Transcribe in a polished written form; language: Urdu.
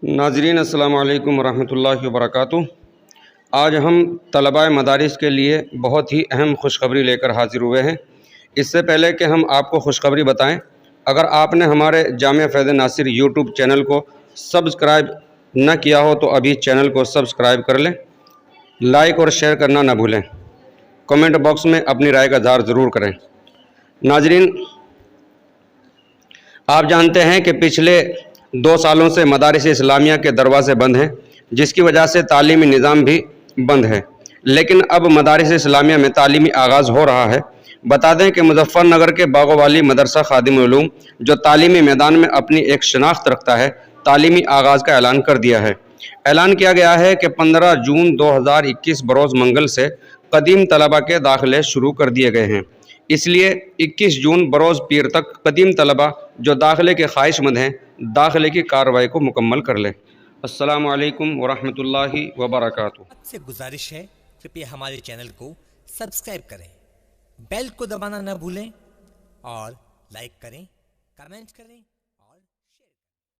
ناظرین السلام علیکم ورحمۃ اللہ وبرکاتہ۔ آج ہم طلباء مدارس کے لیے بہت ہی اہم خوشخبری لے کر حاضر ہوئے ہیں۔ اس سے پہلے کہ ہم آپ کو خوشخبری بتائیں، اگر آپ نے ہمارے جامعہ فیض ناصر یوٹیوب چینل کو سبسکرائب نہ کیا ہو تو ابھی چینل کو سبسکرائب کر لیں، لائک اور شیئر کرنا نہ بھولیں، کمنٹ باکس میں اپنی رائے کا اظہار ضرور کریں۔ ناظرین، آپ جانتے ہیں کہ پچھلے 2 سالوں سے مدارس اسلامیہ کے دروازے بند ہیں، جس کی وجہ سے تعلیمی نظام بھی بند ہے، لیکن اب مدارس اسلامیہ میں تعلیمی آغاز ہو رہا ہے۔ بتا دیں کہ مظفر نگر کے باغ والی مدرسہ خادم العلوم، جو تعلیمی میدان میں اپنی ایک شناخت رکھتا ہے، تعلیمی آغاز کا اعلان کر دیا ہے۔ اعلان کیا گیا ہے کہ 15 جون 2021 بروز منگل سے قدیم طلبہ کے داخلے شروع کر دیے گئے ہیں۔ اس لیے 21 جون بروز پیر تک قدیم طلبہ جو داخلے کے خواہش مند ہیں، داخلے کی کارروائی کو مکمل کر لیں۔ السلام علیکم ورحمۃ اللہ وبرکاتہ۔ آپ سے گزارش ہے، کرپیا ہمارے چینل کو سبسکرائب کریں، بیل کو دبانا نہ بھولیں اور لائک کریں، کمنٹ کریں۔